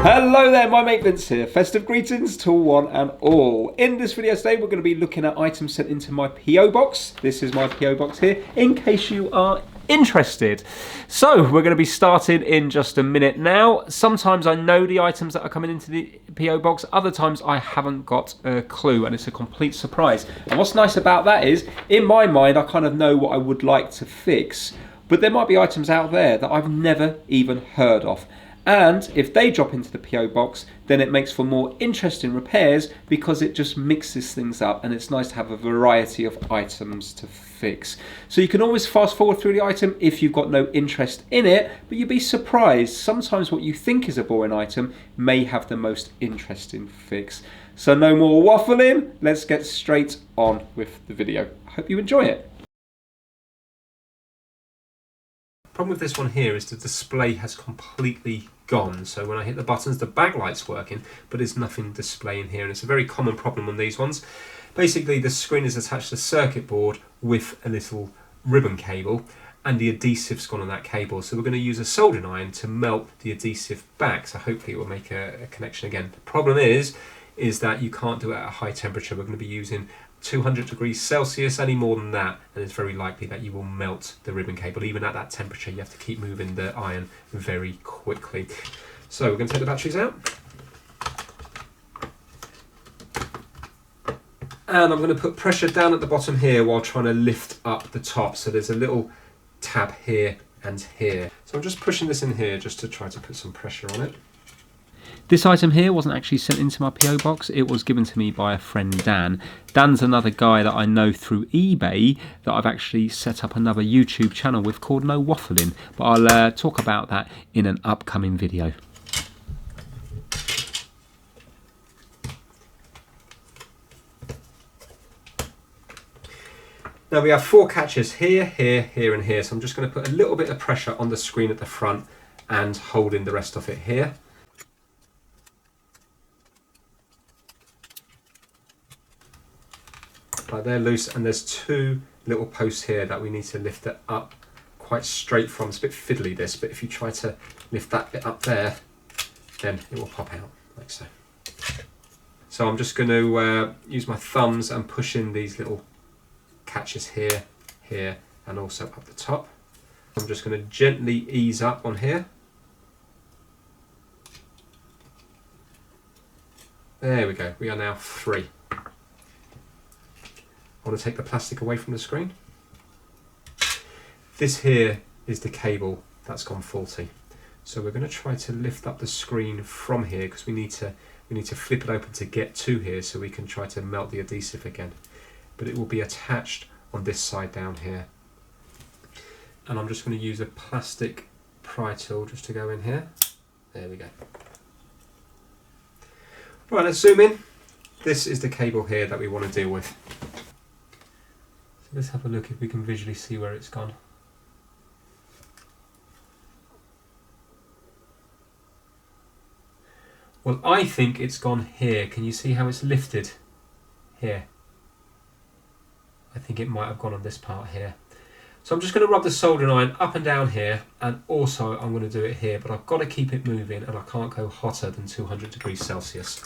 Hello there, my mate Vince here. Festive greetings to one and all. In this video today we're going to be looking at items sent into my PO box. This is my PO box here, in case you are interested. So we're going to be starting in just a minute now. Sometimes I know the items that are coming into the PO box, other times I haven't got a clue and it's a complete surprise. And what's nice about that is, in my mind I kind of know what I would like to fix, but there might be items out there that I've never even heard of. And if they drop into the PO box, then it makes for more interesting repairs because it just mixes things up, and it's nice to have a variety of items to fix. So you can always fast forward through the item if you've got no interest in it, but you'd be surprised. Sometimes what you think is a boring item may have the most interesting fix. So no more waffling, let's get straight on with the video. I hope you enjoy it. Problem with this one here is the display has completely gone. So when I hit the buttons, the backlight's working, but there's nothing displaying here. And it's a very common problem on these ones. Basically, the screen is attached to the circuit board with a little ribbon cable, and the adhesive's gone on that cable. So we're going to use a soldering iron to melt the adhesive back. So hopefully it will make a connection again. The problem is that you can't do it at a high temperature. We're going to be using 200 degrees Celsius, any more than that, and it's very likely that you will melt the ribbon cable. Even at that temperature, you have to keep moving the iron very quickly. So we're going to take the batteries out. And I'm going to put pressure down at the bottom here while trying to lift up the top. So there's a little tab here and here. So I'm just pushing this in here just to try to put some pressure on it. This item here wasn't actually sent into my PO box, it was given to me by a friend Dan. Dan's another guy that I know through eBay that I've actually set up another YouTube channel with called No Waffling, but I'll talk about that in an upcoming video. Now we have 4 catches here, here, here and here, so I'm just going to put a little bit of pressure on the screen at the front and holding the rest of it here. Right, they're loose, and there's 2 little posts here that we need to lift it up quite straight from. It's a bit fiddly this, but if you try to lift that bit up there, then it will pop out like so. So I'm just going to use my thumbs and push in these little catches here, here, and also up the top. I'm just going to gently ease up on here. There we go, we are now free. I want to take the plastic away from the screen. This here is the cable that's gone faulty. So we're going to try to lift up the screen from here because we need to flip it open to get to here so we can try to melt the adhesive again. But it will be attached on this side down here. And I'm just going to use a plastic pry tool just to go in here. There we go. Right, let's zoom in. This is the cable here that we want to deal with. Let's have a look if we can visually see where it's gone. Well, I think it's gone here. Can you see how it's lifted here? I think it might have gone on this part here. So I'm just going to rub the soldering iron up and down here, and also I'm going to do it here, but I've got to keep it moving and I can't go hotter than 200 degrees Celsius.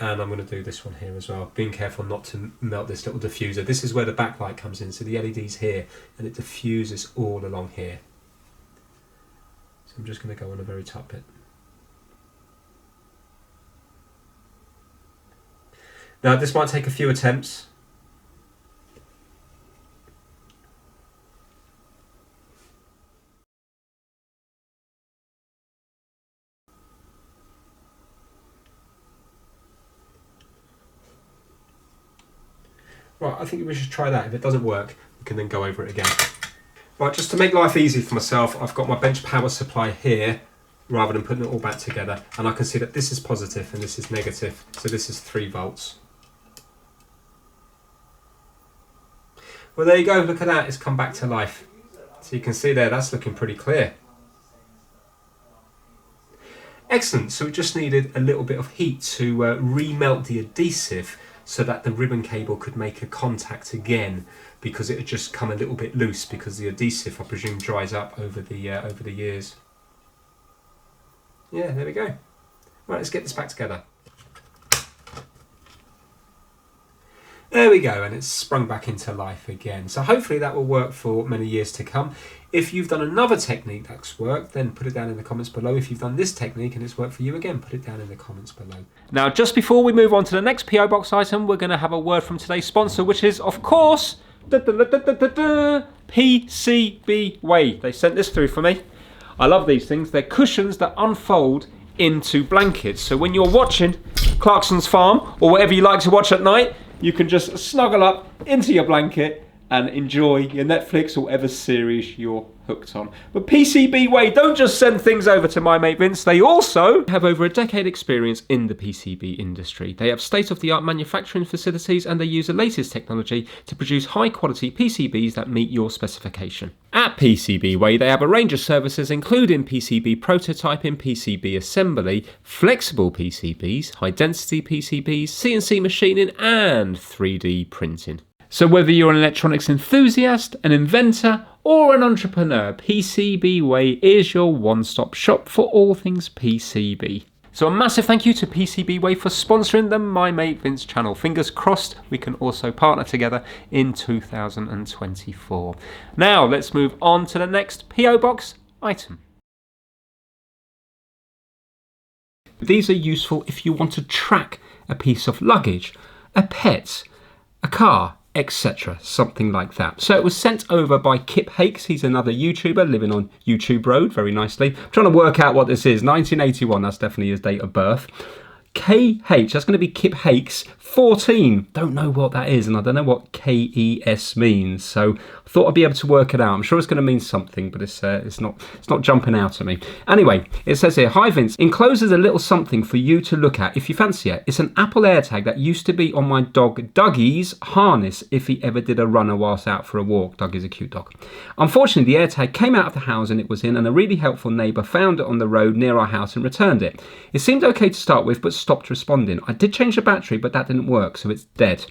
And I'm going to do this one here as well, being careful not to melt this little diffuser. This is where the backlight comes in, so the LED's here and it diffuses all along here. So I'm just going to go on the very top bit. Now this might take a few attempts. Right, I think we should try that. If it doesn't work, we can then go over it again. Right, just to make life easy for myself, I've got my bench power supply here, rather than putting it all back together. And I can see that this is positive and this is negative. So this is 3 volts. Well, there you go. Look at that. It's come back to life. So you can see there, that's looking pretty clear. Excellent. So it just needed a little bit of heat to remelt the adhesive so that the ribbon cable could make a contact again, because it had just come a little bit loose because the adhesive, I presume, dries up over the years. Yeah, there we go. Right, let's get this back together. There we go, and it's sprung back into life again. So hopefully that will work for many years to come. If you've done another technique that's worked, then put it down in the comments below. If you've done this technique and it's worked for you again, put it down in the comments below. Now, just before we move on to the next PO Box item, we're going to have a word from today's sponsor, which is, of course, PCB Way. They sent this through for me. I love these things. They're cushions that unfold into blankets. So when you're watching Clarkson's Farm, or whatever you like to watch at night, you can just snuggle up into your blanket and enjoy your Netflix or whatever series you're hooked on. But PCB Way don't just send things over to my mate Vince, they also have over a decade experience in the PCB industry. They have state-of-the-art manufacturing facilities and they use the latest technology to produce high-quality PCBs that meet your specification. At PCB Way, they have a range of services including PCB prototyping, PCB assembly, flexible PCBs, high-density PCBs, CNC machining and 3D printing. So whether you're an electronics enthusiast, an inventor, or an entrepreneur, PCB Way is your one-stop shop for all things PCB. So a massive thank you to PCB Way for sponsoring the My Mate Vince channel. Fingers crossed we can also partner together in 2024. Now let's move on to the next PO Box item. These are useful if you want to track a piece of luggage, a pet, a car, etc. Something like that. So it was sent over by Kip Hakes. He's another YouTuber living on YouTube Road very nicely. I'm trying to work out what this is. 1981, that's definitely his date of birth. KH, that's going to be Kip Hakes 14. Don't know what that is, and I don't know what KES means. So I thought I'd be able to work it out. I'm sure it's going to mean something, but it's not jumping out at me. Anyway, it says here, "Hi Vince, encloses a little something for you to look at if you fancy it. It's an Apple AirTag that used to be on my dog Dougie's harness if he ever did a runner whilst out for a walk." Dougie's a cute dog. "Unfortunately, the AirTag came out of the housing it was in, and a really helpful neighbour found it on the road near our house and returned it. It seemed okay to start with, but stopped responding. I did change the battery, but that didn't work, so it's dead.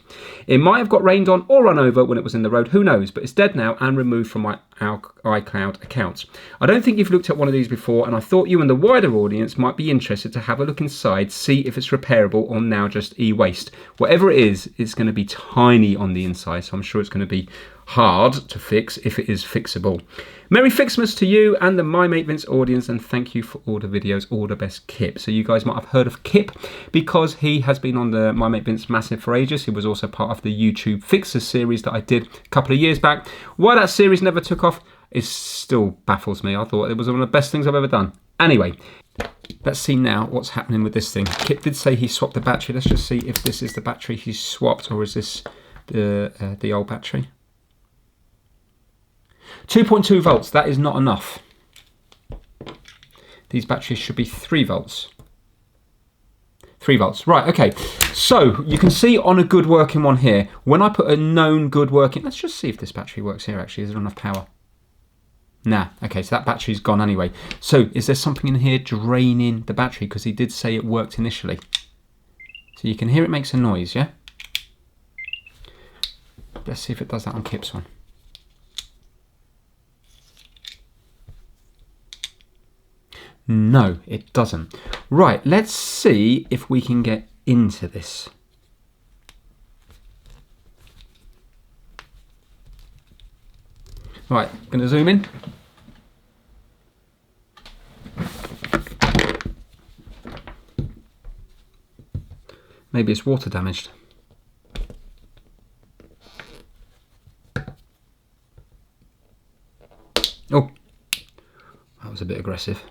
It might have got rained on or run over when it was in the road, who knows, but it's dead now and removed from my iCloud account. I don't think you've looked at one of these before, and I thought you and the wider audience might be interested to have a look inside, see if it's repairable or now just e-waste. Whatever it is, it's going to be tiny on the inside, so I'm sure it's going to be hard to fix if it is fixable. Merry Fixmas to you and the My Mate Vince audience, and thank you for all the videos. All the best, Kip." So you guys might have heard of Kip because he has been on the My Mate Vince Massive for ages. He was also part of the YouTube Fixers series that I did a couple of years back. Why that series never took off still baffles me. I thought it was one of the best things I've ever done. Anyway, let's see now what's happening with this thing. Kip did say he swapped the battery. Let's just see if this is the battery he's swapped, or is this the old battery. 2.2 volts, that is not enough. These batteries should be 3 volts. 3 volts, right, okay. So you can see on a good working one here, when I put a known good working, let's just see if this battery works here actually. Is there enough power? Nah, okay, so that battery's gone anyway. So is there something in here draining the battery? Because he did say it worked initially. So you can hear it makes a noise, yeah? Let's see if it does that on Kip's one. No, it doesn't. Right, let's see if we can get into this. Right, going to zoom in. Maybe it's water damaged. Oh, that was a bit aggressive.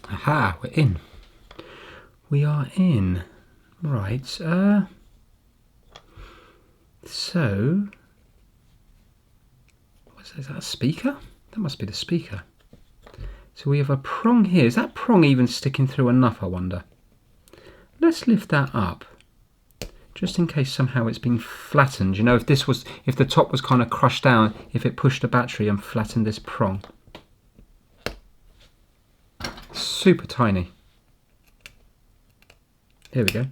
Aha, we're in. we are in. Right, so what's that? Is that a speaker? That must be the speaker. So we have a prong here. Is that prong even sticking through enough, I wonder? Let's lift that up, just in case somehow it's been flattened. You know, if the top was kind of crushed down, if it pushed the battery and flattened this prong. Super tiny. There we go.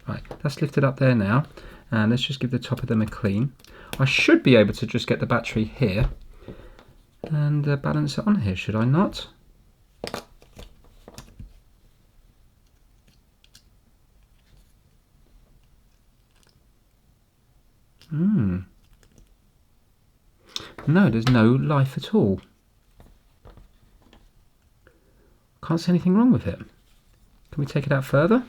Right, that's lifted up there now, and let's just give the top of them a clean. I should be able to just get the battery here and balance it on here, should I not? No, there's no life at all. Can't see anything wrong with it. Can we take it out further?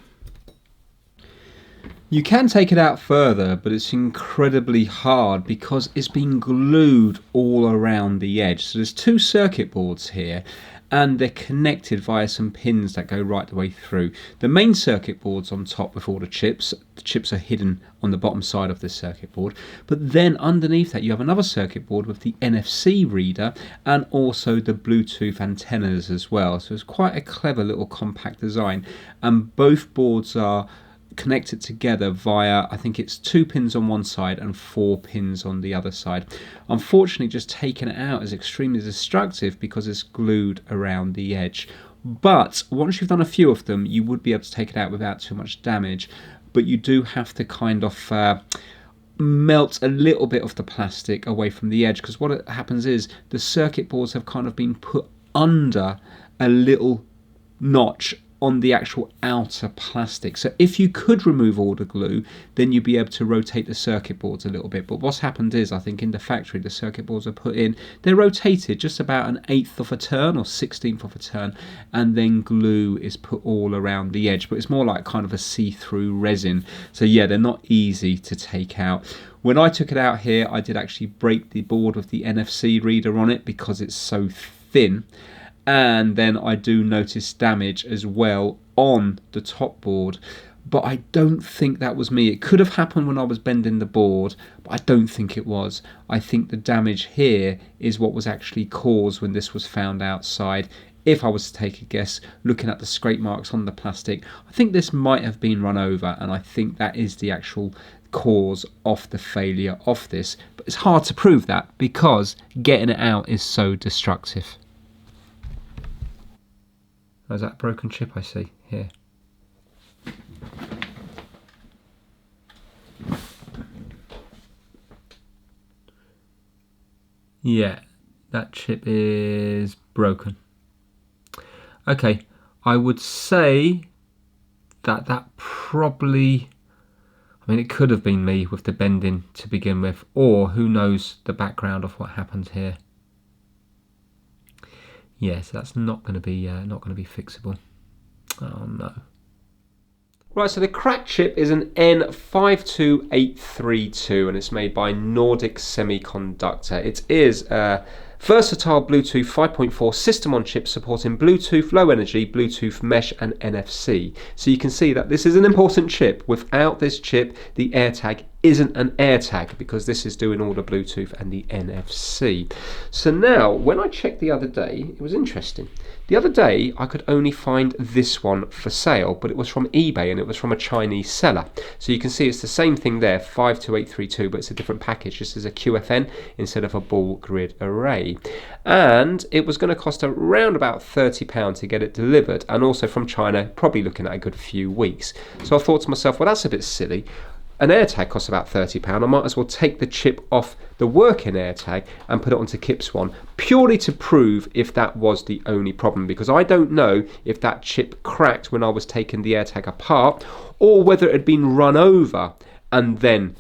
You can take it out further, but it's incredibly hard because it's been glued all around the edge. So there's two circuit boards here, and they're connected via some pins that go right the way through. The main circuit board's on top with all the chips. The chips are hidden on the bottom side of this circuit board. But then underneath that you have another circuit board with the NFC reader and also the Bluetooth antennas as well. So it's quite a clever little compact design. And both boards are connected together via, I think it's 2 pins on one side and 4 pins on the other side. Unfortunately, just taking it out is extremely destructive because it's glued around the edge. But once you've done a few of them, you would be able to take it out without too much damage. But you do have to kind of melt a little bit of the plastic away from the edge, because what happens is the circuit boards have kind of been put under a little notch on the actual outer plastic. So if you could remove all the glue, then you'd be able to rotate the circuit boards a little bit. But what's happened is, I think in the factory, the circuit boards are put in, they're rotated just about 1/8 of a turn or 1/16 of a turn, and then glue is put all around the edge. But it's more like kind of a see-through resin. So yeah, they're not easy to take out. When I took it out here, I did actually break the board with the NFC reader on it because it's so thin. And then I do notice damage as well on the top board, but I don't think that was me. It could have happened when I was bending the board, but I don't think it was. I think the damage here is what was actually caused when this was found outside. If I was to take a guess, looking at the scrape marks on the plastic, I think this might have been run over, and I think that is the actual cause of the failure of this. But it's hard to prove that because getting it out is so destructive. There's that broken chip I see here. Yeah, that chip is broken. Okay, I would say that probably, I mean, it could have been me with the bending to begin with, or who knows the background of what happened here. Yes, that's not going to be fixable. Oh no. Right, so the cracked chip is an N52832 and it's made by Nordic Semiconductor. It is a versatile Bluetooth 5.4 system on chip supporting Bluetooth Low Energy, Bluetooth Mesh and NFC. So you can see that this is an important chip. Without this chip, the AirTag isn't an AirTag because this is doing all the Bluetooth and the NFC. So now, when I checked the other day, it was interesting. The other day, I could only find this one for sale, but it was from eBay and it was from a Chinese seller. So you can see it's the same thing there, 52832, but it's a different package. This is a QFN instead of a ball grid array. And it was going to cost around about £30 to get it delivered, and also from China, probably looking at a good few weeks. So I thought to myself, well, that's a bit silly. An AirTag costs about £30. I might as well take the chip off the working AirTag and put it onto Kip's one, purely to prove if that was the only problem, because I don't know if that chip cracked when I was taking the AirTag apart or whether it had been run over and then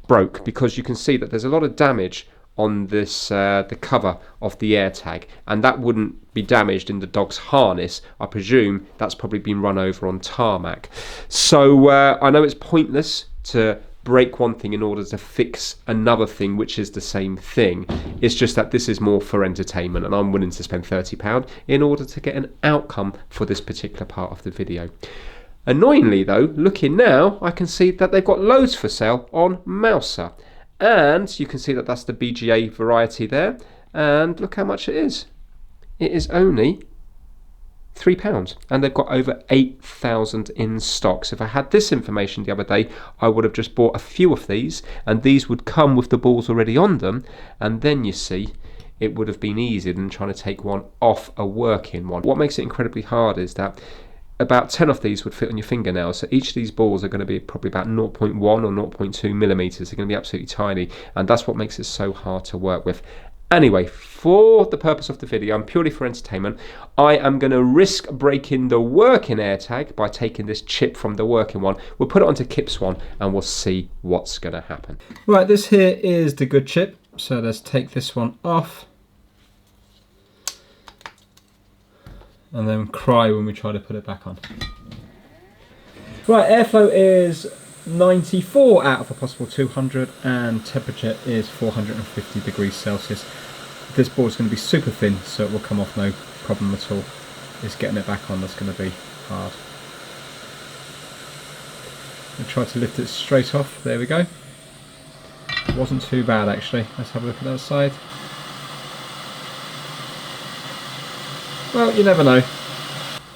broke, because you can see that there's a lot of damage on this the cover of the AirTag, and that wouldn't be damaged in the dog's harness. I presume that's probably been run over on tarmac. So I know it's pointless to break one thing in order to fix another thing which is the same thing. It's just that this is more for entertainment, and I'm willing to spend £30 in order to get an outcome for this particular part of the video. Annoyingly though, looking now, I can see that they've got loads for sale on Mouser, and you can see that that's the BGA variety there, and look how much it is. It is only £3, and they've got over 8,000 in stock. So if I had this information the other day, I would have just bought a few of these, and these would come with the balls already on them, and then you see it would have been easier than trying to take one off a working one. What makes it incredibly hard is that about 10 of these would fit on your fingernails, so each of these balls are going to be probably about 0.1 or 0.2 millimeters. They're going to be absolutely tiny, and that's what makes it so hard to work with. Anyway, for the purpose of the video, and purely for entertainment, I am going to risk breaking the working AirTag by taking this chip from the working one. We'll put it onto Kip's one, and we'll see what's going to happen. Right, this here is the good chip, so let's take this one off. And then cry when we try to put it back on. Right, airflow is 94 out of a possible 200, and temperature is 450 degrees Celsius. This board is going to be super thin, so it will come off no problem at all. It's getting it back on that's going to be hard. I'll try to lift it straight off. There we go. It wasn't too bad actually. Let's have a look at that side. Well, you never know.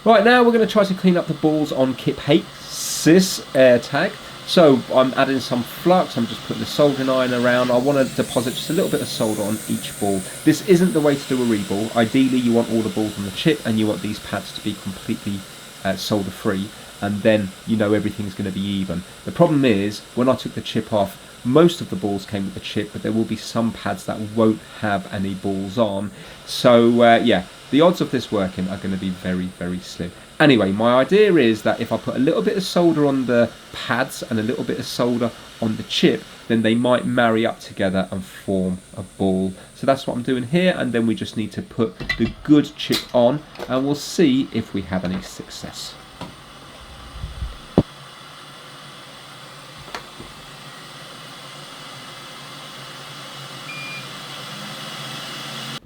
Right, now we're going to try to clean up the balls on Kip Hates this AirTag. So I'm adding some flux, I'm just putting the soldering iron around. I want to deposit just a little bit of solder on each ball. This isn't the way to do a reball. Ideally you want all the balls on the chip, and you want these pads to be completely solder free, and then you know everything's going to be even. The problem is, when I took the chip off, most of the balls came with the chip, but there will be some pads that won't have any balls on. So yeah, the odds of this working are going to be very, very slim. Anyway, my idea is that if I put a little bit of solder on the pads and a little bit of solder on the chip, then they might marry up together and form a ball. So that's what I'm doing here, and then we just need to put the good chip on, and we'll see if we have any success.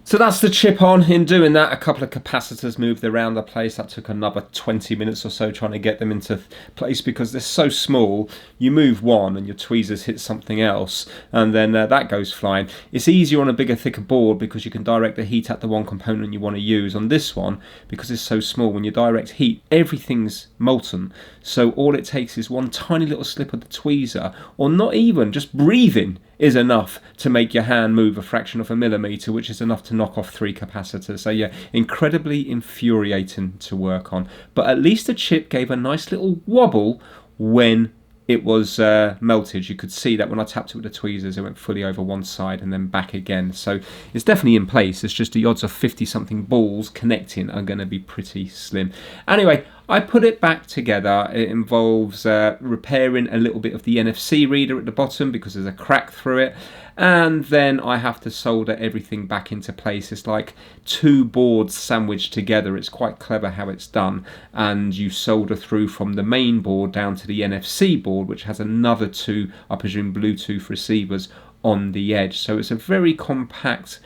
So that's the chip on. In doing that, a couple of capacitors moved around the place. That took another 20 minutes or so trying to get them into place, because they're so small. You move one and your tweezers hit something else, and then that goes flying. It's easier on a bigger, thicker board because you can direct the heat at the one component you want to use. On this one, because it's so small, when you direct heat, everything's molten. So all it takes is one tiny little slip of the tweezer, or not even, just breathing is enough to make your hand move a fraction of a millimeter, which is enough to knock off 3 capacitors. So yeah, incredibly infuriating to work on. But at least the chip gave a nice little wobble when it was melted. You could see that when I tapped it with the tweezers, it went fully over one side and then back again. So it's definitely in place. It's just the odds of 50-something balls connecting are going to be pretty slim. Anyway, I put it back together. It involves repairing a little bit of the NFC reader at the bottom because there's a crack through it, and then I have to solder everything back into place. It's like 2 boards sandwiched together. It's quite clever how it's done, and you solder through from the main board down to the NFC board, which has another 2, I presume, Bluetooth receivers on the edge. So it's a very compact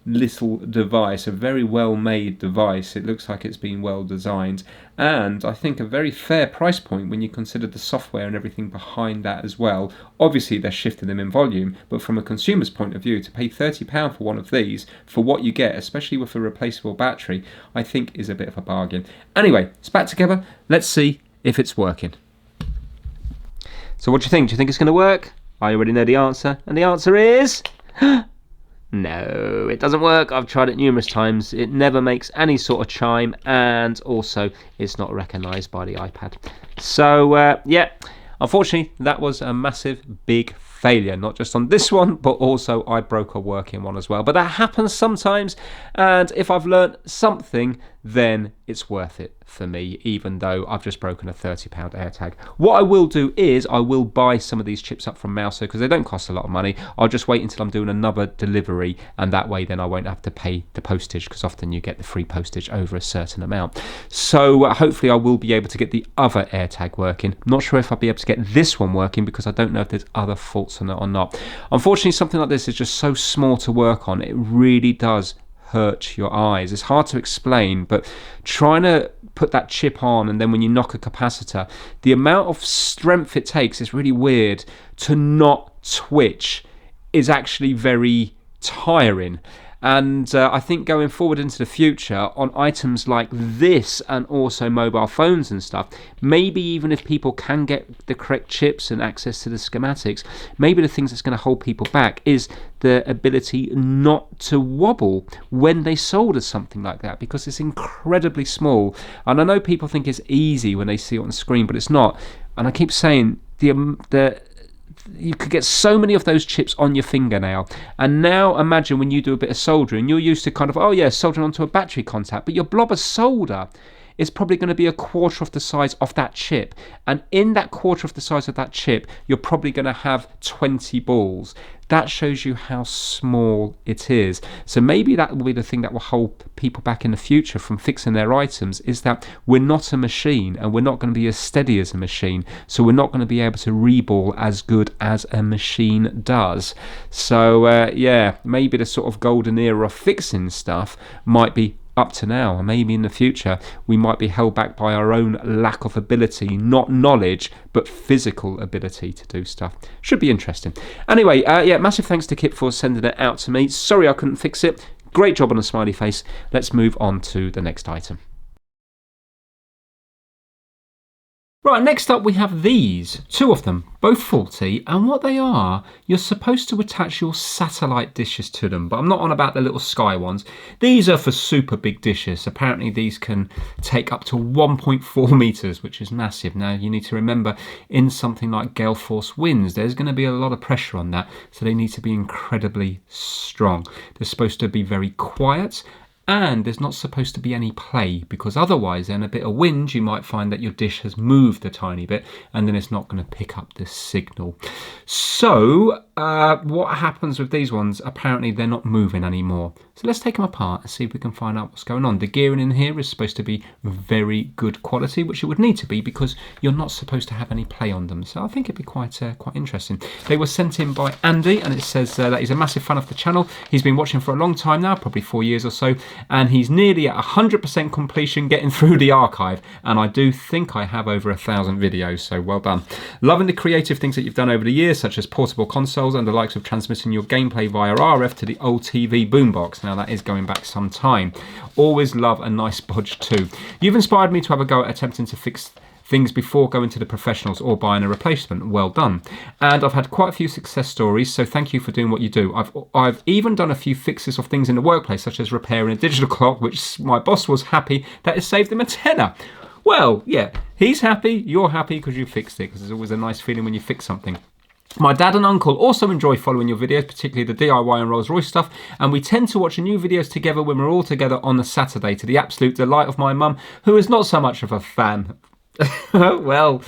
little device, a very well made device. It looks like it's been well designed, and I think a very fair price point when you consider the software and everything behind that as well. Obviously they're shifting them in volume, but from a consumer's point of view, to pay £30 for one of these for what you get, especially with a replaceable battery, I think is a bit of a bargain. Anyway, it's back together. Let's see if it's working. So what do you think? Do you think it's going to work? I already know the answer, and the answer is no, it doesn't work. I've tried it numerous times. It never makes any sort of chime, and also it's not recognised by the iPad. So yeah, unfortunately that was a massive big failure, not just on this one, but also I broke a working one as well. But that happens sometimes, and if I've learned something, then it's worth it for me, even though I've just broken a £30 AirTag. What I will do is I will buy some of these chips up from Mouser because they don't cost a lot of money. I'll just wait until I'm doing another delivery, and that way then I won't have to pay the postage, because often you get the free postage over a certain amount. So hopefully I will be able to get the other AirTag working. I'm not sure if I'll be able to get this one working because I don't know if there's other faults on it or not. Unfortunately, something like this is just so small to work on. It really does hurt your eyes. It's hard to explain, but trying to put that chip on, and then when you knock a capacitor, the amount of strength it takes is really weird to not twitch is actually very tiring. And I think going forward into the future on items like this, and also mobile phones and stuff, maybe even if people can get the correct chips and access to the schematics, maybe the things that's going to hold people back is the ability not to wobble when they solder something like that, because it's incredibly small. And I know people think it's easy when they see it on the screen, but it's not. And I keep saying you could get so many of those chips on your fingernail. And now imagine when you do a bit of soldering, you're used to kind of, oh yeah, soldering onto a battery contact, but your blob of solder is probably going to be a quarter of the size of that chip. And in that quarter of the size of that chip, you're probably going to have 20 balls. That shows you how small it is. So maybe that will be the thing that will hold people back in the future from fixing their items, is that we're not a machine, and we're not going to be as steady as a machine. So we're not going to be able to reball as good as a machine does. So yeah, maybe the sort of golden era of fixing stuff might be up to now, and maybe in the future we might be held back by our own lack of ability, not knowledge but physical ability to do stuff. Should be interesting. Anyway, yeah, massive thanks to Kip for sending it out to me. Sorry I couldn't fix it. Great job on a smiley face. Let's move on to the next item. Right, next up we have these, two of them, both faulty, and what they are, you're supposed to attach your satellite dishes to them, but I'm not on about the little Sky ones. These are for super big dishes. Apparently these can take up to 1.4 meters, which is massive. Now you need to remember, in something like gale force winds, there's going to be a lot of pressure on that, so they need to be incredibly strong. They're supposed to be very quiet, and there's not supposed to be any play, because otherwise then a bit of wind, you might find that your dish has moved a tiny bit, and then it's not going to pick up this signal. So what happens with these ones, apparently they're not moving anymore. So let's take them apart and see if we can find out what's going on. The gearing in here is supposed to be very good quality, which it would need to be, because you're not supposed to have any play on them. So I think it'd be quite interesting. They were sent in by Andy, and it says that he's a massive fan of the channel. He's been watching for a long time now, probably 4 years or so, and he's nearly at 100% completion getting through the archive, and I do think I have over 1,000 videos, so well done. Loving the creative things that you've done over the years, such as portable consoles and the likes of transmitting your gameplay via RF to the old TV boombox. Now that is going back some time. Always love a nice bodge too. You've inspired me to have a go at attempting to fix things before going to the professionals or buying a replacement. Well done. And I've had quite a few success stories, so thank you for doing what you do. I've even done a few fixes of things in the workplace, such as repairing a digital clock, which my boss was happy that it saved him a tenner. Well, yeah, he's happy, you're happy because you fixed it, because there's always a nice feeling when you fix something. My dad and uncle also enjoy following your videos, particularly the DIY and Rolls Royce stuff, and we tend to watch new videos together when we're all together on a Saturday, to the absolute delight of my mum, who is not so much of a fan. Well,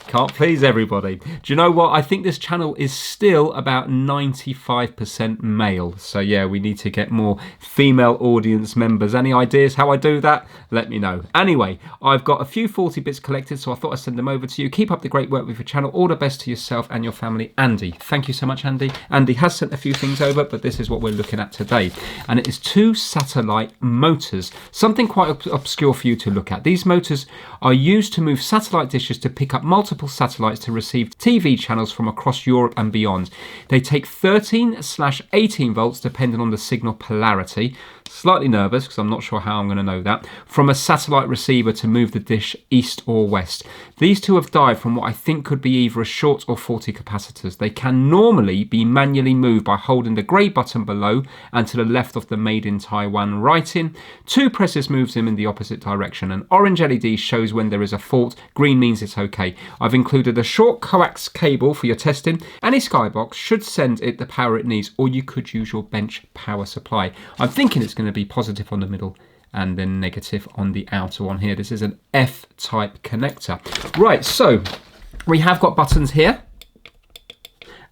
can't please everybody. Do you know what? I think this channel is still about 95% male. So yeah, we need to get more female audience members. Any ideas how I do that? Let me know. Anyway, I've got a few 40 bits collected, so I thought I'd send them over to you. Keep up the great work with your channel. All the best to yourself and your family, Andy. Thank you so much, Andy. Andy has sent a few things over, but this is what we're looking at today. And it is 2 satellite motors. Something quite obscure for you to look at. These motors are used to move satellite dishes to pick up multiple satellites to receive TV channels from across Europe and beyond. They take 13/18 volts depending on the signal polarity. slightly nervous because I'm not sure how I'm going to know that, from a satellite receiver to move the dish east or west. These two have died from what I think could be either a short or faulty capacitors. They can normally be manually moved by holding the grey button below and to the left of the Made in Taiwan writing. 2 presses moves them in the opposite direction. An orange LED shows when there is a fault, green means it's okay. I've included a short coax cable for your testing. Any Skybox should send it the power it needs, or you could use your bench power supply. I'm thinking it's going to be positive on the middle and then negative on the outer one here. This is an F-type connector. Right, so we have got buttons here,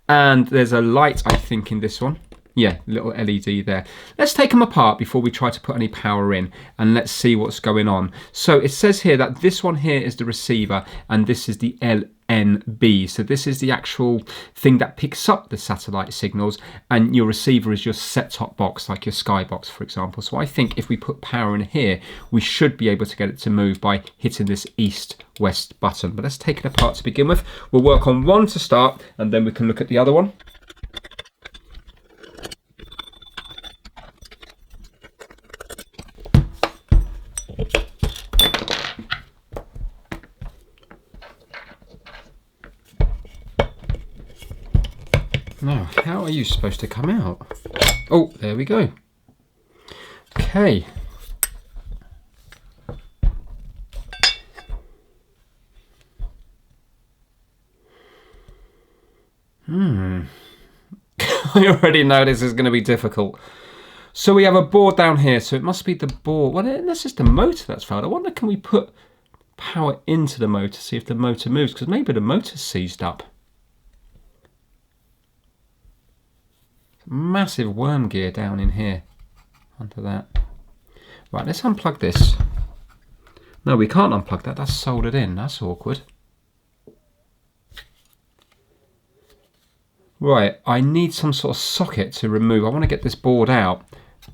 and there's a light, I think, in this one. Yeah, little LED there. Let's take them apart before we try to put any power in, and let's see what's going on. So it says here that this one here is the receiver, and this is the LNB. So this is the actual thing that picks up the satellite signals, and your receiver is your set-top box, like your Skybox, for example. So I think if we put power in here, we should be able to get it to move by hitting this east-west button. But let's take it apart to begin with. We'll work on one to start, and then we can look at the other one. Now, how are you supposed to come out? Oh, there we go. Okay. I already know this is going to be difficult. So we have a board down here, so it must be the board. Well, that's just the motor that's failed. I wonder, can we put power into the motor, see if the motor moves? Because maybe the motor's seized up. Massive worm gear down in here under that. Right, let's unplug this. No, we can't unplug that. That's soldered in. That's awkward. Right, I need some sort of socket to remove. I want to get this board out,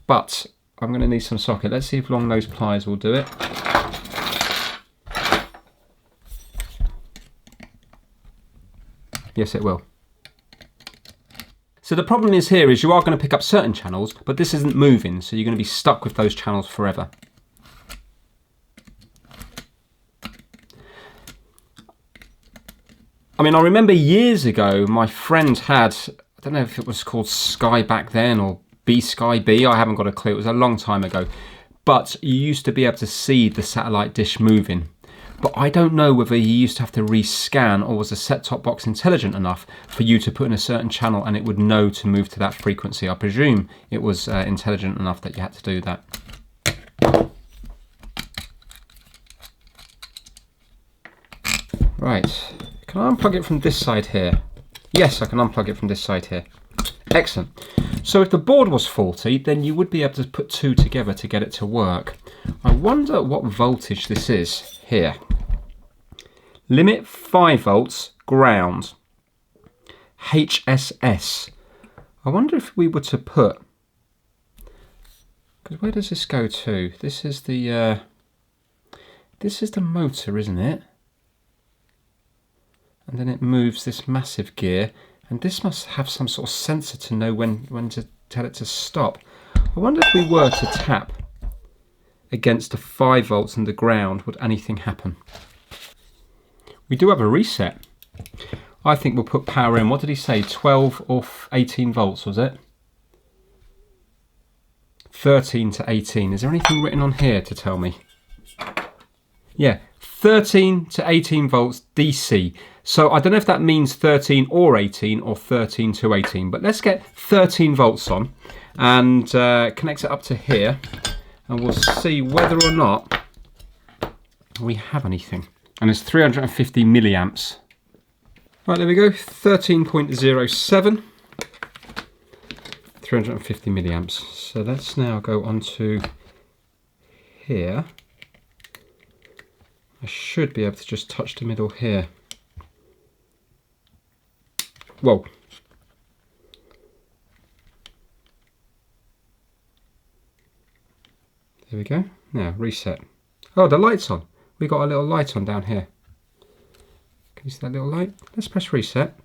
but I'm going to need some socket. Let's see if long nose pliers will do it. Yes, it will. So the problem is here is you are going to pick up certain channels, but this isn't moving, so you're going to be stuck with those channels forever. I mean, I remember years ago, my friend had, I don't know if it was called Sky back then or Sky B, I haven't got a clue, it was a long time ago. But you used to be able to see the satellite dish moving. But I don't know whether you used to have to rescan, or was a set-top box intelligent enough for you to put in a certain channel and it would know to move to that frequency. I presume it was intelligent enough that you had to do that. Right, can I unplug it from this side here? Yes, I can unplug it from this side here. Excellent. So if the board was faulty, then you would be able to put two together to get it to work. I wonder what voltage this is here. Limit 5 volts, ground. HSS. I wonder if we were to put, because where does this go to? This is the motor, isn't it? And then it moves this massive gear, and this must have some sort of sensor to know when to tell it to stop. I wonder if we were to tap against the 5 volts and the ground, would anything happen? We do have a reset. I think we'll put power in. What did he say? 12 or 18 volts, was it? 13 to 18. Is there anything written on here to tell me? Yeah, 13 to 18 volts DC. So I don't know if that means 13 or 18 or 13 to 18, but let's get 13 volts on and connect it up to here, and we'll see whether or not we have anything. And it's 350 milliamps. Right, there we go, 13.07, 350 milliamps. So let's now go on to here. I should be able to just touch the middle here. Whoa. There we go. Now reset. Oh, the light's on. We got a little light on down here. Can you see that little light? Let's press reset.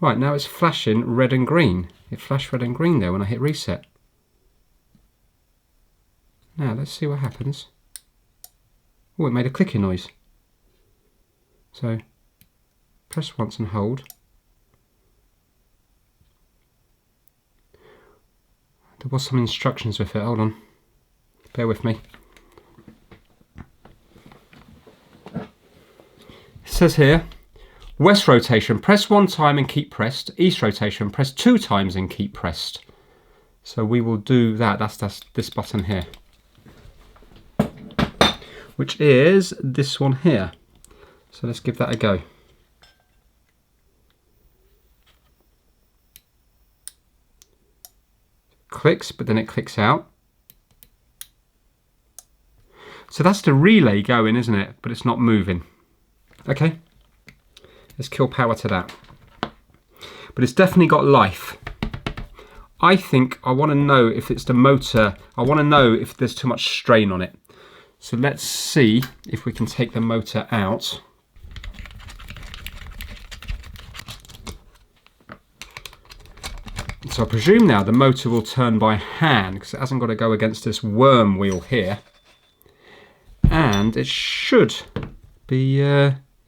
Right, now it's flashing red and green. It flashed red and green there when I hit reset. Now let's see what happens. Oh, it made a clicking noise. So press once and hold. There was some instructions with it, hold on. Bear with me. It says here, west rotation, press 1 time and keep pressed. East rotation, press 2 times and keep pressed. So we will do that. That's this button here, which is this one here. So let's give that a go. Clicks, but then it clicks out. So that's the relay going, isn't it? But it's not moving. Okay, let's kill power to that. But it's definitely got life. I think I want to know if it's the motor. I want to know if there's too much strain on it. So let's see if we can take the motor out. So I presume now the motor will turn by hand because it hasn't got to go against this worm wheel here. And it should be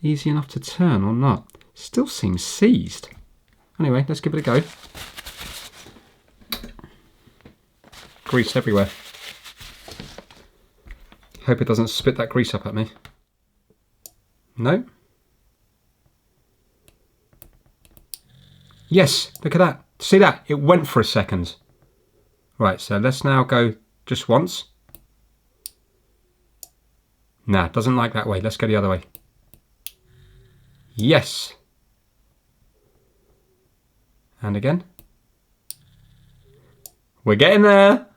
easy enough to turn or not. Still seems seized. Anyway, let's give it a go. Grease everywhere. Hope it doesn't spit that grease up at me. No? Yes, look at that. See that? It went for a second. Right, so let's now go just once. Nah, doesn't like that way. Let's go the other way. Yes. And again. We're getting there.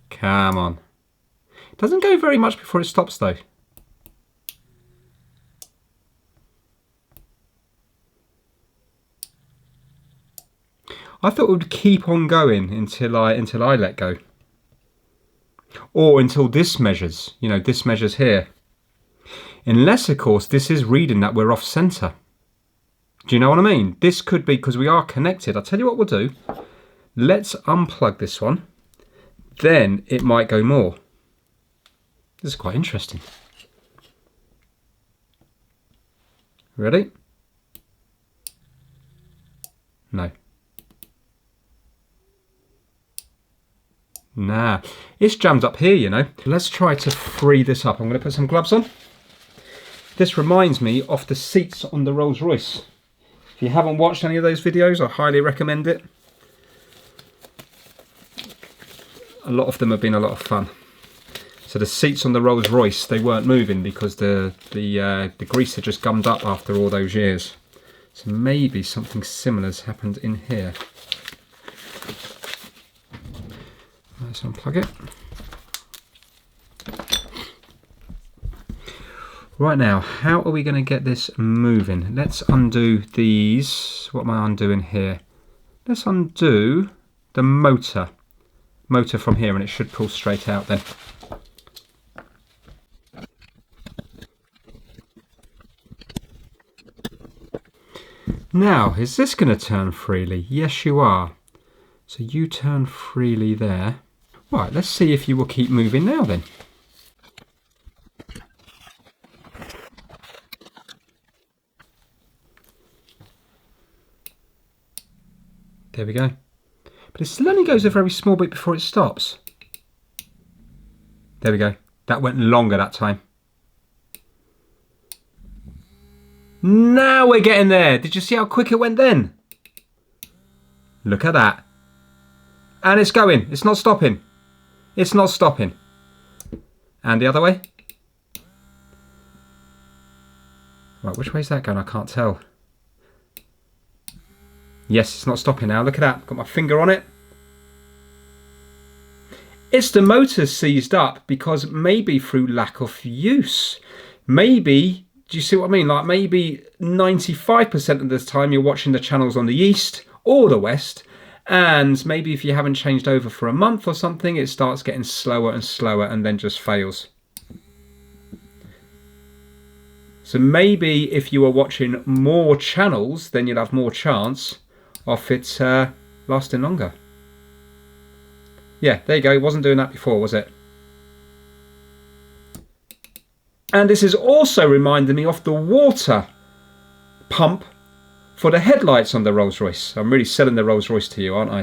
Come on. It doesn't go very much before it stops though. I thought it would keep on going until I let go. Or until this measures, you know, this measures here. Unless, of course, this is reading that we're off center. Do you know what I mean? This could be because we are connected. I'll tell you what we'll do. Let's unplug this one. Then it might go more. This is quite interesting. Ready? No. Nah, it's jammed up here, you know. Let's try to free this up. I'm going to put some gloves on. This reminds me of the seats on the Rolls Royce. If you haven't watched any of those videos, I highly recommend it. A lot of them have been a lot of fun. So the seats on the Rolls Royce, they weren't moving because the grease had just gummed up after all those years. So maybe something similar has happened in here. Let's unplug it. Right now, how are we going to get this moving? Let's undo these. What am I undoing here? Let's undo the motor from here, and it should pull straight out then. Now, is this going to turn freely? Yes, you are. So you turn freely there. Right, let's see if you will keep moving now then. There we go. But it still only goes a very small bit before it stops. There we go. That went longer that time. Now we're getting there. Did you see how quick it went then? Look at that. And it's going. It's not stopping. It's not stopping. And the other way. Right, which way is that going? I can't tell. Yes, it's not stopping now. Look at that. Got my finger on it. It's the motor seized up because maybe through lack of use. Maybe, do you see what I mean? Like maybe 95% of the time you're watching the channels on the east or the west. And maybe if you haven't changed over for a month or something, it starts getting slower and slower and then just fails. So maybe if you are watching more channels, then you'll have more chance of it lasting longer. Yeah, there you go. It wasn't doing that before, was it? And this is also reminding me of the water pump for the headlights on the Rolls-Royce. I'm really selling the Rolls-Royce to you, aren't I?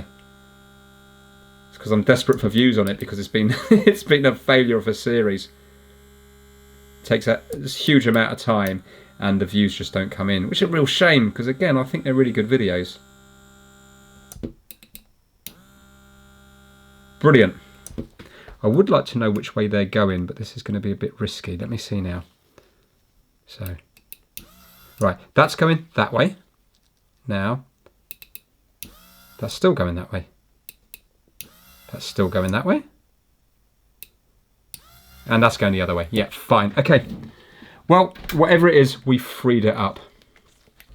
It's because I'm desperate for views on it, because it's been it's been a failure of a series. It takes a huge amount of time and the views just don't come in, which is a real shame, because again, I think they're really good videos. Brilliant. I would like to know which way they're going, but this is going to be a bit risky. Let me see now. So, right, that's going that way. Now, that's still going that way. That's still going that way. And that's going the other way. Yeah, fine. Okay. Well, whatever it is, we freed it up.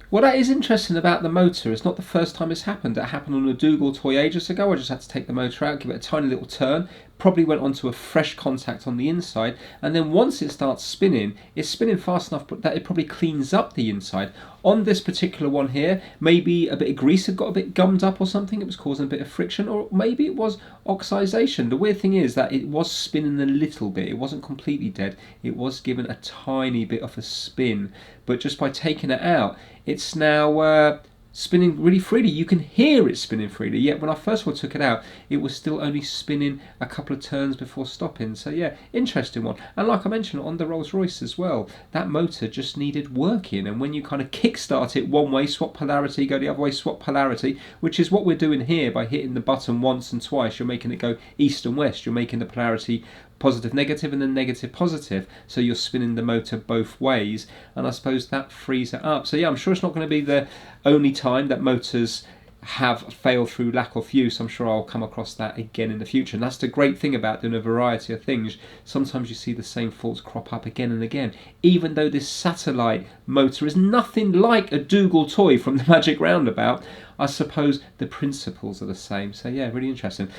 Well, that is interesting about the motor. It's not the first time it's happened. It happened on a Dougal toy ages ago. I just had to take the motor out, give it a tiny little turn. Probably went onto a fresh contact on the inside. And then once it starts spinning, it's spinning fast enough that it probably cleans up the inside. On this particular one here, maybe a bit of grease had got a bit gummed up or something. It was causing a bit of friction. Or maybe it was oxidation. The weird thing is that it was spinning a little bit. It wasn't completely dead. It was given a tiny bit of a spin. But just by taking it out, it's now spinning really freely. You can hear it spinning freely, yet when I first of all took it out, it was still only spinning a couple of turns before stopping. So yeah, interesting one. And like I mentioned, on the Rolls-Royce as well, that motor just needed working, and when you kind of kick-start it one way, swap polarity, go the other way, swap polarity, which is what we're doing here by hitting the button once and twice. You're making it go east and west. You're making the polarity positive negative and then negative positive, so you're spinning the motor both ways, and I suppose that frees it up. So yeah, I'm sure it's not going to be the only time that motors have failed through lack of use. I'm sure I'll come across that again in the future, and that's the great thing about doing a variety of things. Sometimes you see the same faults crop up again and again, even though this satellite motor is nothing like a Dougal toy from the Magic Roundabout. I suppose the principles are the same. So yeah, really interesting.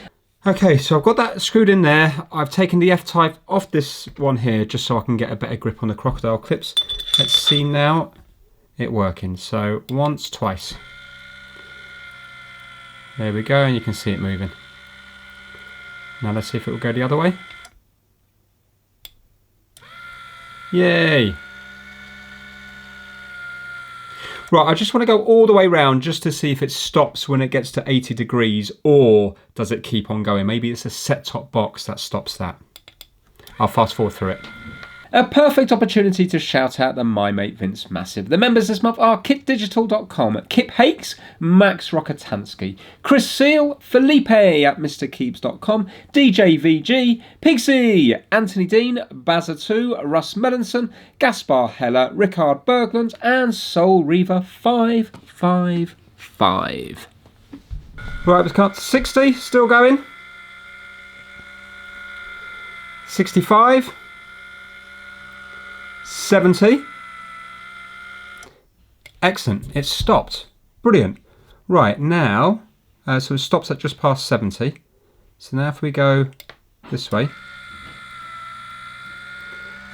Okay, so I've got that screwed in there. I've taken the F-type off this one here just so I can get a better grip on the crocodile clips. Let's see now it working. So once, twice. There we go, and you can see it moving. Now let's see if it will go the other way. Yay! Right, I just want to go all the way around just to see if it stops when it gets to 80 degrees, or does it keep on going? Maybe it's a set-top box that stops that. I'll fast forward through it. A perfect opportunity to shout out the My Mate Vince Massive. The members this month are kitdigital.com, Kip Hakes, Max Rokotansky, Chris Seal, Felipe at MrKeeps.com, DJ VG, Pixie, Anthony Dean, Bazza2, Russ Melanson, Gaspar Heller, Rickard Bergland, and Soul Reaver 555. Right, let's cut 60, still going. 65. 70. Excellent, it's stopped. Brilliant. Right, now, so it stops at just past 70. So now if we go this way,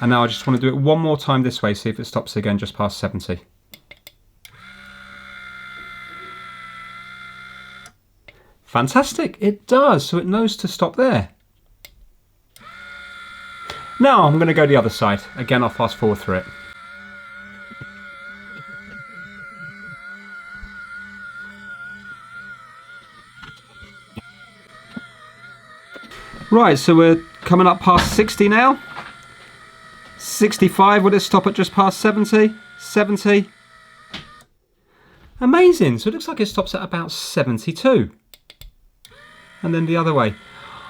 and now I just want to do it one more time this way, see if it stops again just past 70. Fantastic, it does, so it knows to stop there. Now I'm going to go the other side. Again, I'll fast forward through it. Right, so we're coming up past 60 now. 65, will it stop at just past 70? 70. Amazing, so it looks like it stops at about 72. And then the other way.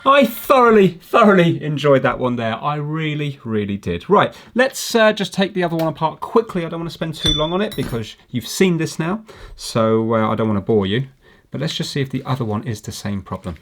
I thoroughly enjoyed that one there. I really did. Right, let's just take the other one apart quickly. I don't want to spend too long on it because you've seen this now, so I don't want to bore you. But let's just see if the other one is the same problem.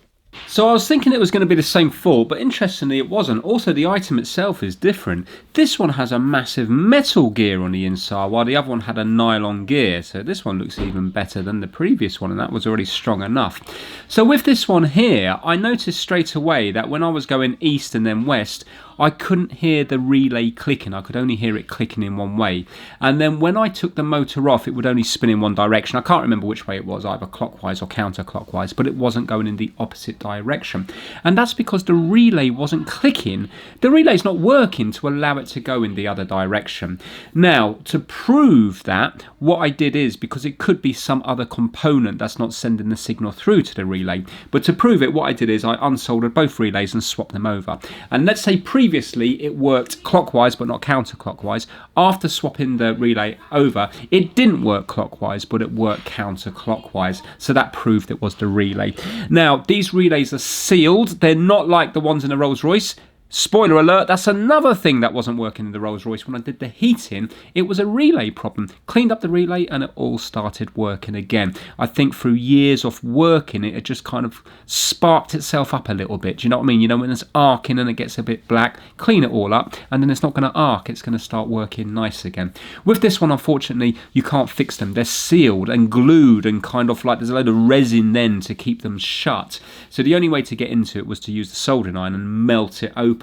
So I was thinking it was going to be the same fault, but interestingly it wasn't. Also, the item itself is different. This one has a massive metal gear on the inside, while the other one had a nylon gear. So this one looks even better than the previous one, and that was already strong enough. So with this one here, I noticed straight away that when I was going east and then west, I couldn't hear the relay clicking. I could only hear it clicking in one way. And then when I took the motor off, it would only spin in one direction. I can't remember which way it was, either clockwise or counterclockwise, but it wasn't going in the opposite direction. And that's because the relay wasn't clicking. The relay's not working to allow it to go in the other direction. Now, to prove that, what I did is, because it could be some other component that's not sending the signal through to the relay, but to prove it, what I did is I unsoldered both relays and swapped them over. And let's say previously it worked clockwise but not counterclockwise. After swapping the relay over, it didn't work clockwise but it worked counterclockwise. So that proved it was the relay. Now, these relays are sealed. They're not like the ones in the Rolls-Royce. Spoiler alert, that's another thing that wasn't working in the Rolls-Royce. When I did the heating, it was a relay problem. Cleaned up the relay and it all started working again. I think through years of working it, it just kind of sparked itself up a little bit. Do you know what I mean? You know, when it's arcing and it gets a bit black, clean it all up and then it's not going to arc. It's going to start working nice again. With this one, unfortunately, you can't fix them. They're sealed and glued and kind of like there's a load of resin then to keep them shut. So the only way to get into it was to use the soldering iron and melt it open.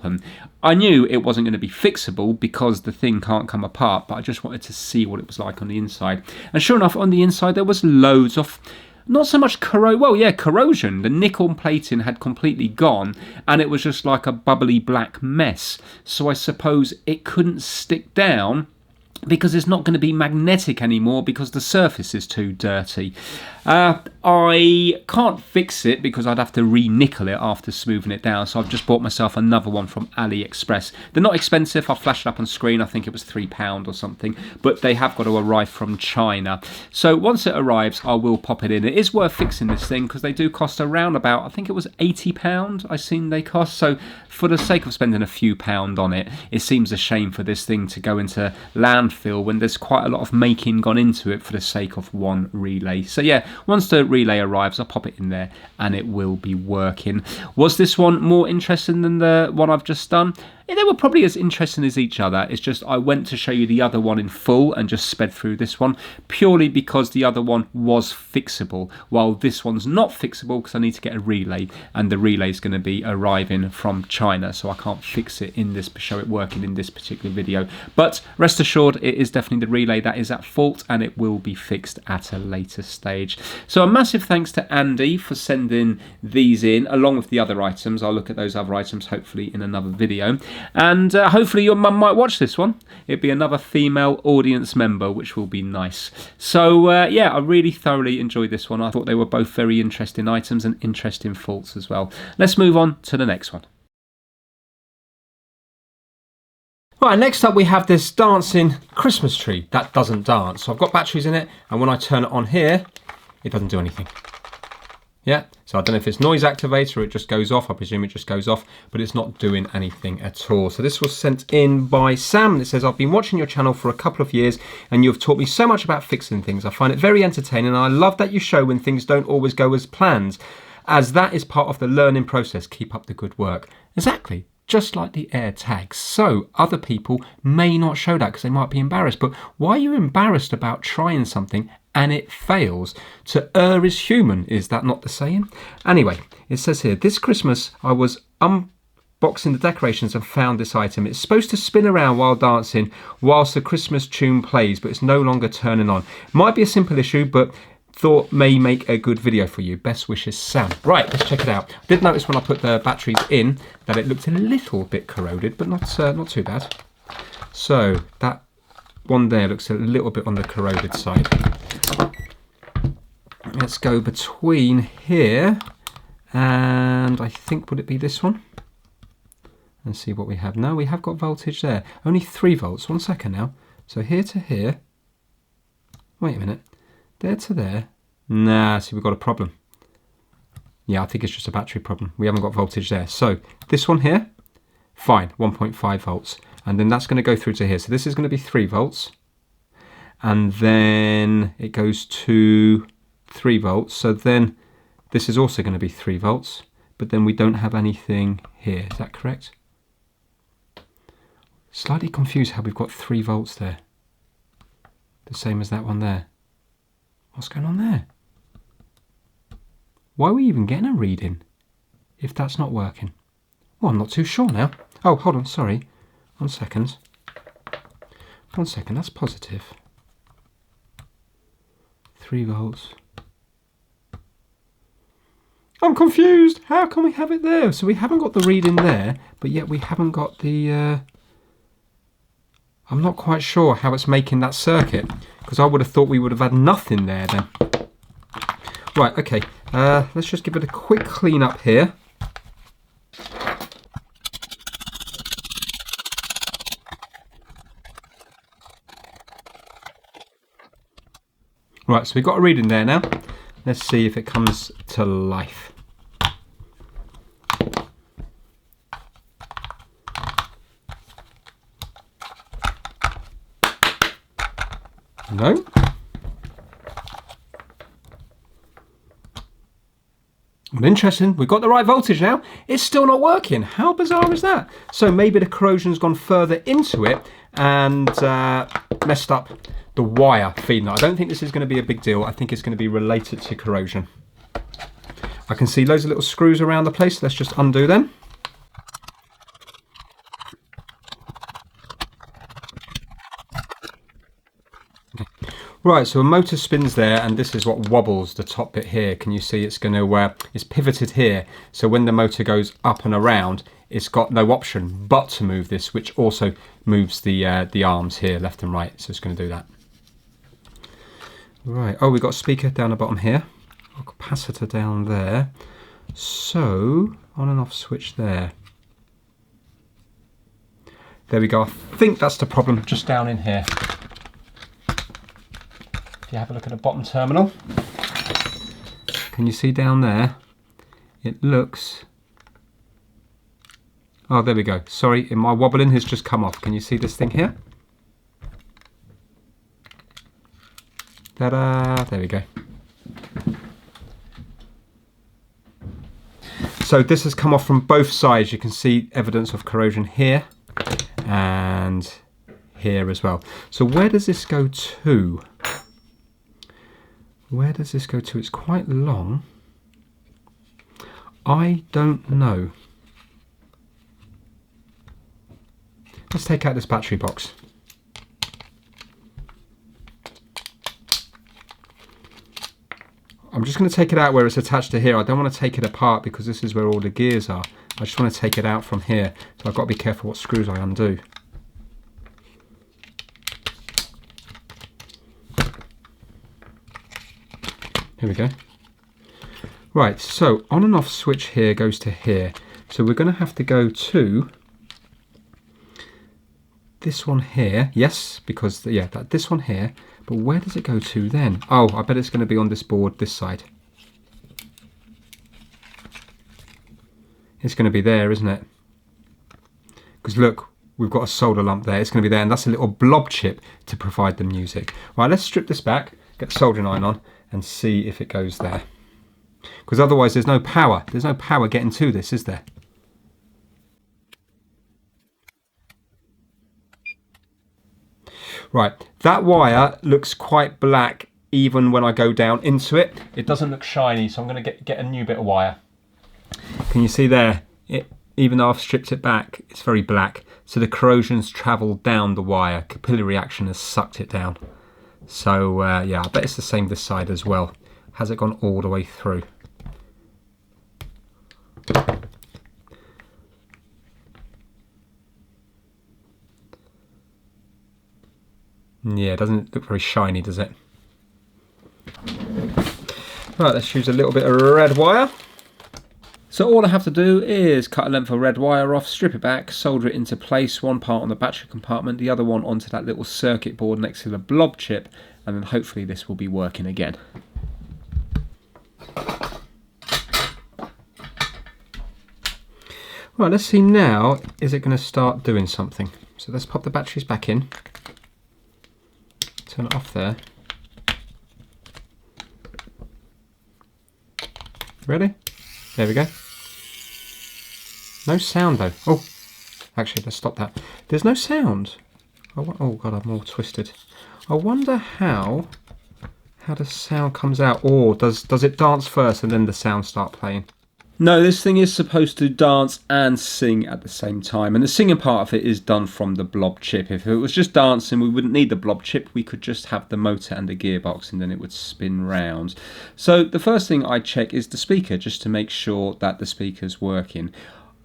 I knew it wasn't going to be fixable because the thing can't come apart, but I just wanted to see what it was like on the inside. And sure enough, on the inside there was loads of, not so much corrosion. The nickel plating had completely gone and it was just like a bubbly black mess. So I suppose it couldn't stick down because it's not going to be magnetic anymore because the surface is too dirty. I can't fix it because I'd have to re-nickel it after smoothing it down, so I've just bought myself another one from AliExpress. They're not expensive. I'll flash it up on screen. I think it was £3 or something, but they have got to arrive from China. So once it arrives, I will pop it in. It is worth fixing this thing because they do cost around about, I think it was £80 I seen they cost. So for the sake of spending a few pound on it, it seems a shame for this thing to go into landfill when there's quite a lot of making gone into it for the sake of one relay. So yeah, once the relay arrives, I'll pop it in there and it will be working. Was this one more interesting than the one I've just done? They were probably as interesting as each other. It's just I went to show you the other one in full and just sped through this one purely because the other one was fixable, while this one's not fixable because I need to get a relay and the relay is going to be arriving from China, so I can't fix it in this, show it working in this particular video. But rest assured, it is definitely the relay that is at fault and it will be fixed at a later stage. So a massive thanks to Andy for sending these in along with the other items. I'll look at those other items hopefully in another video. And hopefully your mum might watch this one. It'd be another female audience member, which will be nice. So yeah, I really thoroughly enjoyed this one. I thought they were both very interesting items and interesting faults as well. Let's move on to the next one. Right, next up we have this dancing Christmas tree that doesn't dance. So I've got batteries in it, and when I turn it on here, it doesn't do anything. Yeah, so I don't know if it's noise activator or it just goes off. I presume it just goes off, but it's not doing anything at all. So this was sent in by Sam, and it says, I've been watching your channel for a couple of years and you've taught me so much about fixing things. I find it very entertaining and I love that you show when things don't always go as planned, as that is part of the learning process. Keep up the good work. Exactly. Just like the AirTags. So other people may not show that because they might be embarrassed. But why are you embarrassed about trying something and it fails? To err is human. Is that not the saying? Anyway, it says here, this Christmas I was unboxing the decorations and found this item. It's supposed to spin around while dancing whilst the Christmas tune plays, but it's no longer turning on. Might be a simple issue, but thought may make a good video for you. Best wishes, Sam. Right, let's check it out. I did notice when I put the batteries in that it looked a little bit corroded, but not too bad. So that one there looks a little bit on the corroded side. Let's go between here and I think, would it be this one? And see what we have. No, we have got voltage there. Only 3 volts. 1 second now. So here to here. Wait a minute. There to there. Nah, see, we've got a problem. Yeah, I think it's just a battery problem. We haven't got voltage there. So this one here, fine, 1.5 volts. And then that's going to go through to here. So this is going to be 3 volts. And then it goes to 3 volts. So then this is also going to be 3 volts. But then we don't have anything here. Is that correct? Slightly confused how we've got 3 volts there. The same as that one there. What's going on there? Why are we even getting a reading if that's not working? Well, I'm not too sure now. Oh, hold on, sorry. 1 second. 1 second, that's positive. 3 volts. I'm confused. How can we have it there? So we haven't got the reading there, but yet we haven't got the... I'm not quite sure how it's making that circuit, because I would have thought we would have had nothing there then. Right, okay. Let's just give it a quick clean up here. Right, so we've got a reading there now. Let's see if it comes to life. No. Well, interesting. We've got the right voltage now. It's still not working. How bizarre is that? So maybe the corrosion's gone further into it and messed up the wire feeding it. I don't think this is going to be a big deal. I think it's going to be related to corrosion. I can see loads of little screws around the place. Let's just undo them. Right, so a motor spins there, and this is what wobbles the top bit here. Can you see it's going to, it's pivoted here. So when the motor goes up and around, it's got no option but to move this, which also moves the arms here, left and right. So it's going to do that. Right, oh, we've got a speaker down the bottom here. A capacitor down there. So, on and off switch there. There we go. I think that's the problem just down in here. If you have a look at the bottom terminal, can you see down there? It looks... Oh, there we go. Sorry, my wobbling has just come off. Can you see this thing here? Ta-da! There we go. So this has come off from both sides. You can see evidence of corrosion here and here as well. So where does this go to? Where does this go to? It's quite long. I don't know. Let's take out this battery box. I'm just going to take it out where it's attached to here. I don't want to take it apart because this is where all the gears are. I just want to take it out from here. So I've got to be careful what screws I undo. Here we go. Right, so on and off switch here goes to here. So we're going to have to go to this one here. Yes, because, yeah, this one here. But where does it go to then? Oh, I bet it's going to be on this board, this side. It's going to be there, isn't it? Because look, we've got a solder lump there. It's going to be there, and that's a little blob chip to provide the music. Right, let's strip this back, get the soldering iron on, and see if it goes there. Because otherwise there's no power. There's no power getting to this, is there? Right, that wire looks quite black even when I go down into it. It doesn't look shiny, so I'm going to get a new bit of wire. Can you see there? Even though I've stripped it back, it's very black. So the corrosion's travelled down the wire. Capillary action has sucked it down. So yeah, I bet it's the same this side as well. Has it gone all the way through? Yeah, it doesn't look very shiny, does it? Right, let's use a little bit of red wire. So all I have to do is cut a length of red wire off, strip it back, solder it into place, one part on the battery compartment, the other one onto that little circuit board next to the blob chip, and then hopefully this will be working again. Right, let's see now, is it going to start doing something? So let's pop the batteries back in, turn it off there. Ready? There we go. No sound though. Oh, actually, let's stop that. There's no sound. Oh God, I'm all twisted. I wonder how the sound comes out. Or does it dance first and then the sound start playing? No, this thing is supposed to dance and sing at the same time, and the singing part of it is done from the blob chip. If it was just dancing, we wouldn't need the blob chip. We could just have the motor and the gearbox, and then it would spin round. So the first thing I check is the speaker, just to make sure that the speaker's working.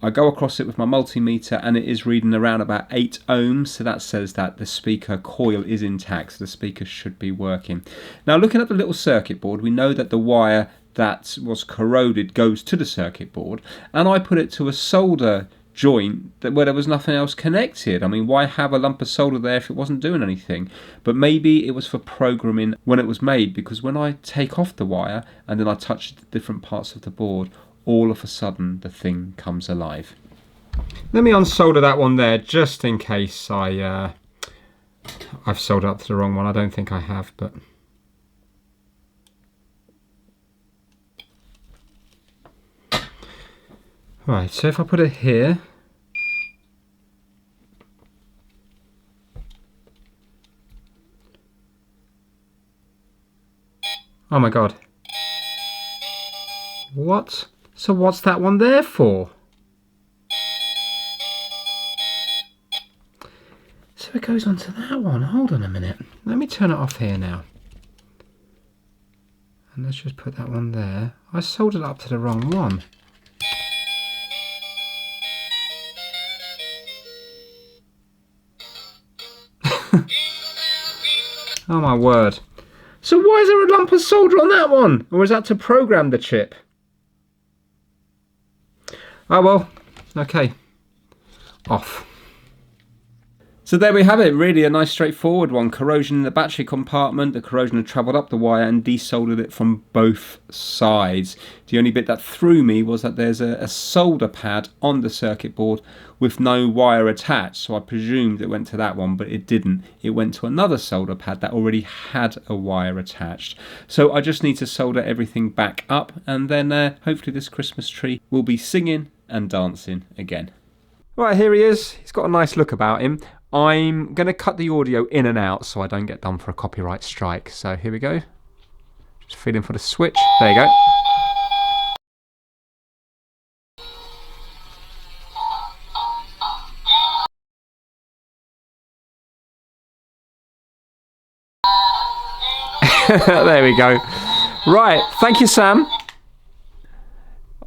I go across it with my multimeter, and it is reading around about 8 ohms, so that says that the speaker coil is intact, so the speaker should be working. Now, looking at the little circuit board, we know that the wire that was corroded goes to the circuit board, and I put it to a solder joint where there was nothing else connected. I mean, why have a lump of solder there if it wasn't doing anything? But maybe it was for programming when it was made, because when I take off the wire and then I touch the different parts of the board, all of a sudden the thing comes alive. Let me unsolder that one there, just in case I've soldered up to the wrong one. I don't think I have, but right, so if I put it here, oh my god, what? So what's that one there for? So it goes onto that one. Hold on a minute, let me turn it off here now, and let's just put that one there. I soldered it up to the wrong one. Oh my word. So why is there a lump of solder on that one? Or is that to program the chip? Oh well, okay. Off. So there we have it, really a nice straightforward one. Corrosion in the battery compartment, the corrosion had travelled up the wire and desoldered it from both sides. The only bit that threw me was that there's a solder pad on the circuit board with no wire attached, so I presumed it went to that one, but it didn't. It went to another solder pad that already had a wire attached. So I just need to solder everything back up, and then hopefully this Christmas tree will be singing and dancing again. Right, here he is. He's got a nice look about him. I'm going to cut the audio in and out so I don't get done for a copyright strike. So here we go. Just feeling for the switch. There you go. There we go. Right, thank you, Sam.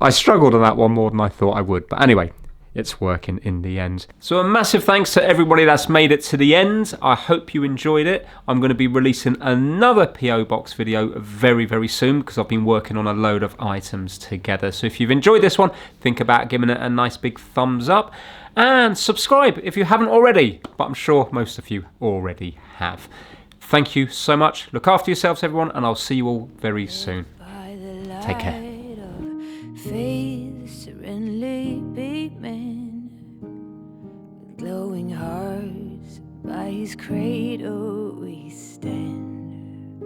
I struggled on that one more than I thought I would, but anyway, it's working in the end. So a massive thanks to everybody that's made it to the end. I hope you enjoyed it. I'm going to be releasing another PO Box video very, very soon because I've been working on a load of items together. So if you've enjoyed this one, think about giving it a nice big thumbs up and subscribe if you haven't already, but I'm sure most of you already have. Thank you so much. Look after yourselves, everyone, and I'll see you all very soon. Take care. Faith serenely beaming, with glowing hearts by his cradle we stand.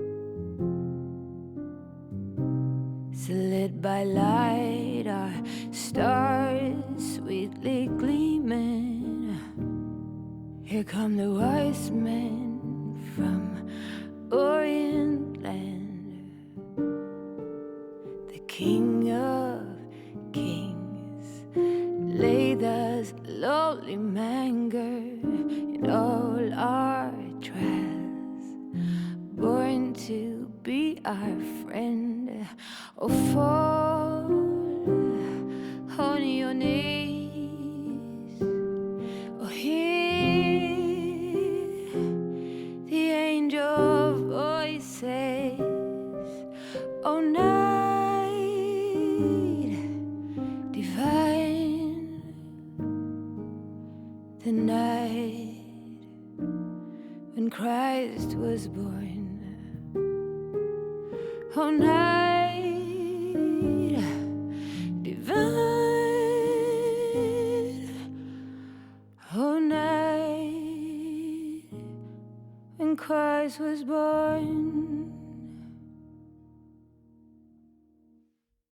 So lit by light, our stars sweetly gleaming. Here come the wise men from Orient land, the King of Kings laid this lowly manger in all our trials, born to be our friend. Oh, fall on your knees, oh, hear the angel voices, oh, night divine, the night when Christ was born, oh, night divine, oh, night when Christ was born.